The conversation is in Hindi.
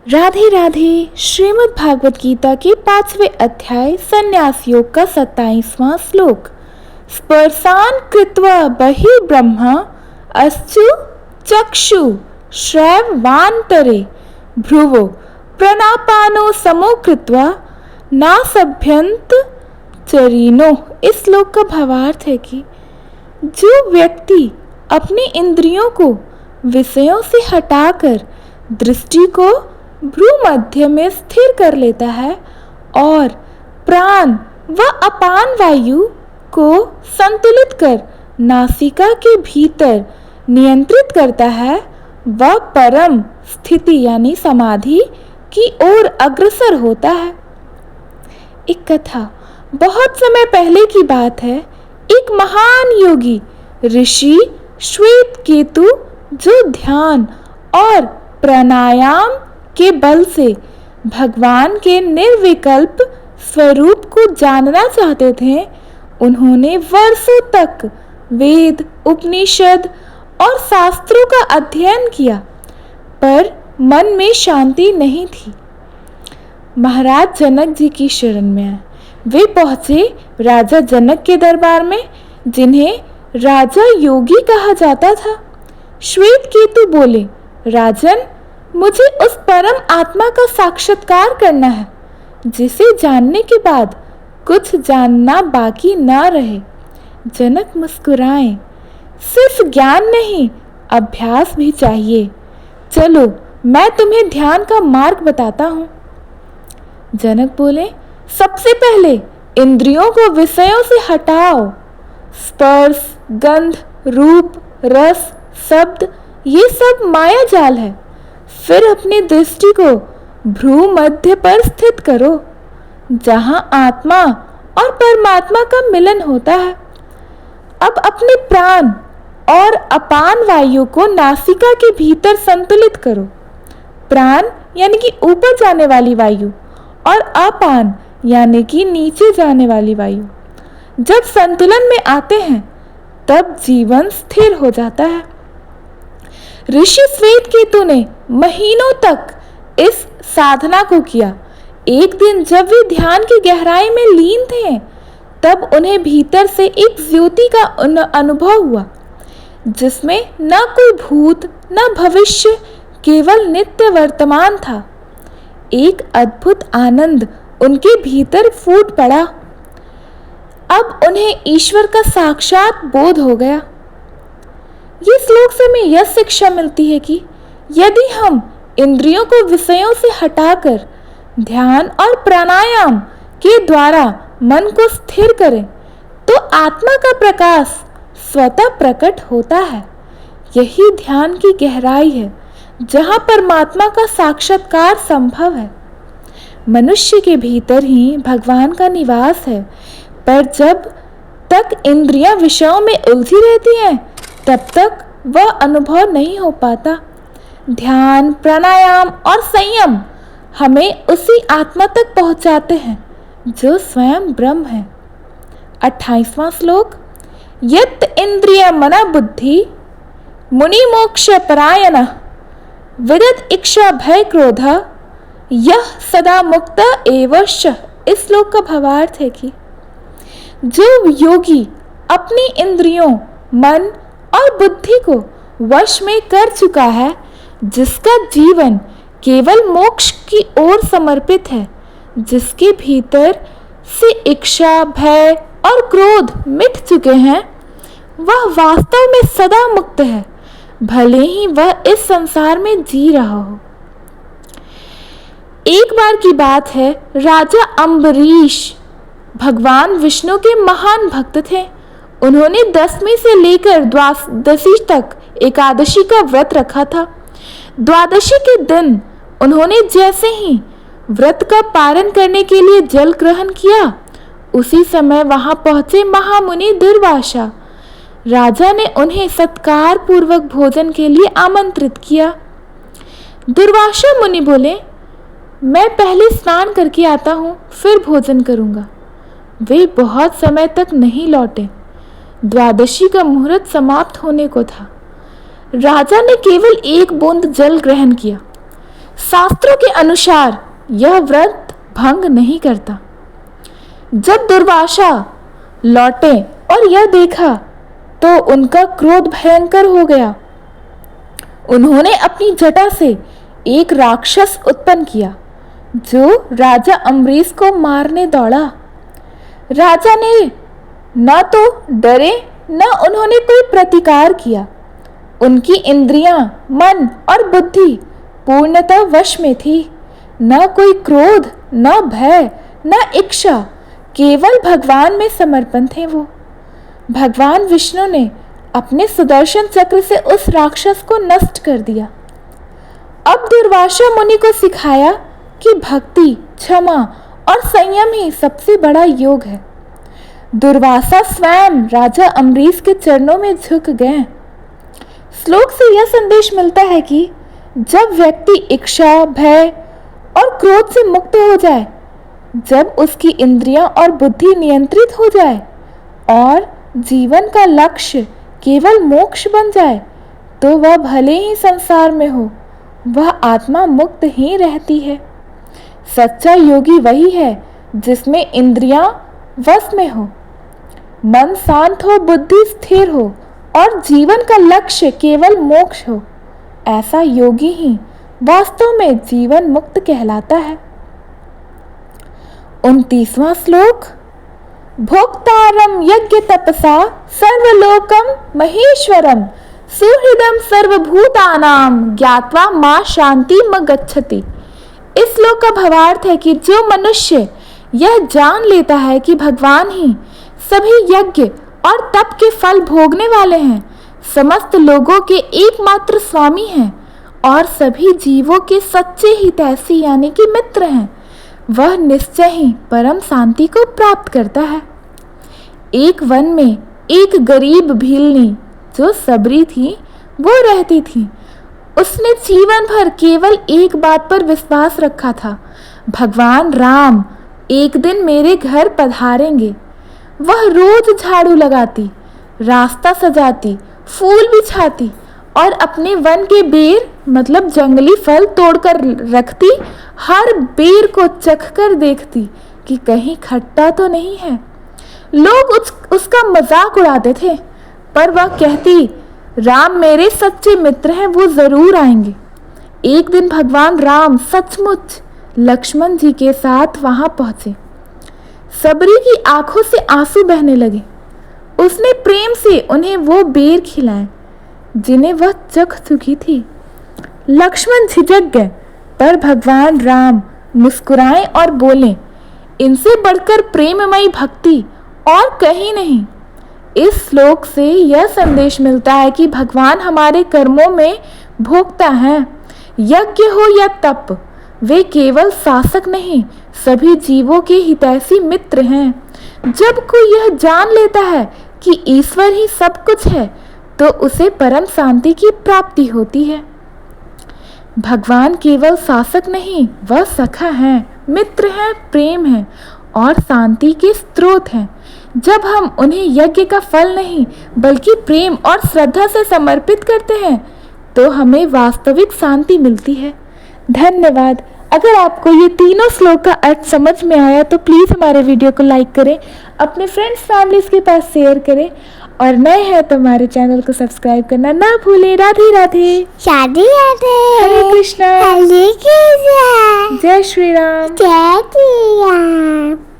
राधे राधे। श्रीमद् भागवत गीता के 5वें अध्याय संन्यास योग का 27वां श्लोक। स्पर्शान कृत्वा बहिर्ब्रह्म अश्चु चक्षु श्रैवान्तरे भ्रुवो प्रणापानो समो कृत्वा नासभ्यंत चरीनो। इस श्लोक का भावार्थ है कि जो व्यक्ति अपनी इंद्रियों को विषयों से हटाकर दृष्टि को भ्रू मध्य में स्थिर कर लेता है और प्राण व अपान वायु को संतुलित कर नासिका के भीतर नियंत्रित करता है, वह परम स्थिति यानी समाधि की ओर अग्रसर होता है। एक कथा बहुत समय पहले की बात है। एक महान योगी ऋषि श्वेत केतु जो ध्यान और प्राणायाम के बल से भगवान के निर्विकल्प स्वरूप को जानना चाहते थे, उन्होंने वर्षों तक वेद, उपनिषद और शास्त्रों का अध्ययन किया, पर मन में शांति नहीं थी। महाराज जनक जी की शरण में आए। वे पहुंचे राजा जनक के दरबार में, जिन्हें राजा योगी कहा जाता था। श्वेत केतु बोले, राजन, मुझे उस परम आत्मा का साक्षात्कार करना है जिसे जानने के बाद कुछ जानना बाकी ना रहे। जनक मुस्कुराए, सिर्फ ज्ञान नहीं, अभ्यास भी चाहिए। चलो, मैं तुम्हें ध्यान का मार्ग बताता हूँ। जनक बोले, सबसे पहले इंद्रियों को विषयों से हटाओ। स्पर्श, गंध, रूप, रस, शब्द, ये सब माया जाल है। फिर अपनी दृष्टि को भ्रू मध्य पर स्थित करो, जहां आत्मा और परमात्मा का मिलन होता है। अब अपने प्राण और अपान वायु को नासिका के भीतर संतुलित करो। प्राण यानी कि ऊपर जाने वाली वायु और अपान यानी कि नीचे जाने वाली वायु जब संतुलन में आते हैं, तब जीवन स्थिर हो जाता है। ऋषि श्वेत केतु ने महीनों तक इस साधना को किया। एक दिन जब वे ध्यान की गहराई में लीन थे, तब उन्हें भीतर से एक ज्योति का अनुभव हुआ, जिसमें न कोई भूत न भविष्य, केवल नित्य वर्तमान था। एक अद्भुत आनंद उनके भीतर फूट पड़ा। अब उन्हें ईश्वर का साक्षात बोध हो गया। ये श्लोक से हमें यह शिक्षा मिलती है कि यदि हम इंद्रियों को विषयों से हटाकर ध्यान और प्राणायाम के द्वारा मन को स्थिर करें, तो आत्मा का प्रकाश स्वतः प्रकट होता है। यही ध्यान की गहराई है, जहाँ परमात्मा का साक्षात्कार संभव है। मनुष्य के भीतर ही भगवान का निवास है, पर जब तक इंद्रियां विषयों में उलझी रहती हैं, तब तक वह अनुभव नहीं हो पाता। ध्यान, प्राणायाम और संयम हमें उसी आत्मा तक पहुंचाते हैं जो स्वयं ब्रह्म है। 28वां श्लोक। यत् इंद्रिय मना बुद्धि मुनि मोक्ष परायण विदत इच्छा भय क्रोध यह सदा मुक्त एवश्च। इस श्लोक का भावार्थ है कि जो योगी अपनी इंद्रियों, मन और बुद्धि को वश में कर चुका है, जिसका जीवन केवल मोक्ष की ओर समर्पित है, जिसके भीतर से इच्छा, भय और क्रोध मिट चुके हैं, वह वास्तव में सदा मुक्त है, भले ही वह इस संसार में जी रहा हो। एक बार की बात है, राजा अम्बरीश भगवान विष्णु के महान भक्त थे। उन्होंने 10वीं से लेकर द्वादशी तक एकादशी का व्रत रखा था। द्वादशी के दिन उन्होंने जैसे ही व्रत का पारण करने के लिए जल ग्रहण किया, उसी समय वहां पहुंचे महामुनि दुर्वासा। राजा ने उन्हें सत्कार पूर्वक भोजन के लिए आमंत्रित किया। दुर्वासा मुनि बोले, मैं पहले स्नान करके आता हूँ, फिर भोजन करूँगा। वे बहुत समय तक नहीं लौटे। द्वादशी का मुहूर्त समाप्त होने को था। राजा ने केवल एक बूंद जल ग्रहण किया। शास्त्रों के अनुसार यह व्रत भंग नहीं करता। जब दुर्वासा लौटे और यह देखा तो उनका क्रोध भयंकर हो गया। उन्होंने अपनी जटा से एक राक्षस उत्पन्न किया जो राजा अम्बरीश को मारने दौड़ा। राजा ने न तो डरे न उन्होंने कोई प्रतिकार किया। उनकी इंद्रियां, मन और बुद्धि पूर्णतः वश में थी। न कोई क्रोध, न भय, न इच्छा, केवल भगवान में समर्पण थे वो। भगवान विष्णु ने अपने सुदर्शन चक्र से उस राक्षस को नष्ट कर दिया। अब दुर्वासा मुनि को सिखाया कि भक्ति, क्षमा और संयम ही सबसे बड़ा योग है। दुर्वासा स्वयं राजा अम्बरीश के चरणों में झुक गए। श्लोक से यह संदेश मिलता है कि जब व्यक्ति इच्छा, भय और क्रोध से मुक्त हो जाए, जब उसकी इंद्रियां और बुद्धि नियंत्रित हो जाए और जीवन का लक्ष्य केवल मोक्ष बन जाए, तो वह भले ही संसार में हो, वह आत्मा मुक्त ही रहती है। सच्चा योगी वही है जिसमें इंद्रियां वश में हो, मन शांत हो, बुद्धि स्थिर हो और जीवन का लक्ष्य केवल मोक्ष हो। ऐसा योगी ही वास्तव में जीवन मुक्त कहलाता है। 29वां श्लोक। भोक्तारं यज्ञ तपसा सर्वलोकम महेश्वरम सुहृदम सर्वभूतानां ज्ञात्वा मां शांतिम गच्छति। इस श्लोक का भावार्थ है कि जो मनुष्य यह जान लेता है कि भगवान ही सभी यज्ञ और तप के फल भोगने वाले हैं, समस्त लोगों के एकमात्र स्वामी हैं और सभी जीवों के सच्चे हितैषी यानी कि मित्र हैं, वह निश्चय ही परम शांति को प्राप्त करता है। एक वन में एक गरीब भीलनी जो सबरी थी वो रहती थी। उसने जीवन भर केवल एक बात पर विश्वास रखा था, भगवान राम एक दिन मेरे घर पधारेंगे। वह रोज झाड़ू लगाती, रास्ता सजाती, फूल बिछाती और अपने वन के बेर मतलब जंगली फल तोड़कर रखती। हर बेर को चखकर देखती कि कहीं खट्टा तो नहीं है। लोग उसका मजाक उड़ाते थे, पर वह कहती, राम मेरे सच्चे मित्र हैं, वो जरूर आएंगे। एक दिन भगवान राम सचमुच लक्ष्मण जी के साथ वहां पहुंचे। सबरी की आंखों से आंसू बहने लगे। उसने प्रेम से उन्हें वो बेर खिलाए जिन्हें वह चख चुकी थी। लक्ष्मण झिझक गए, पर भगवान राम मुस्कुराए और बोले, इनसे बढ़कर प्रेममयी भक्ति और कहीं नहीं। इस श्लोक से यह संदेश मिलता है कि भगवान हमारे कर्मों में भोक्ता हैं। यज्ञ हो या तप, वे केवल शासक नहीं, सभी जीवों के हितैषी मित्र हैं। जब कोई यह जान लेता है कि ईश्वर ही सब कुछ है, तो उसे परम शांति की प्राप्ति होती है। भगवान केवल शासक नहीं, वह सखा है, मित्र है, प्रेम है और शांति के स्रोत हैं। जब हम उन्हें यज्ञ का फल नहीं बल्कि प्रेम और श्रद्धा से समर्पित करते हैं, तो हमें वास्तविक शांति मिलती है। धन्यवाद। अगर आपको ये तीनों श्लोक का अर्थ समझ में आया तो प्लीज़ हमारे वीडियो को लाइक करें, अपने फ्रेंड्स फैमिलीज के पास शेयर करें और नए हैं तो हमारे चैनल को सब्सक्राइब करना ना भूलें। राधे राधे। राधे राधे। हरे कृष्णा। हरे कृष्णा। जय श्री राम। जय श्री राम।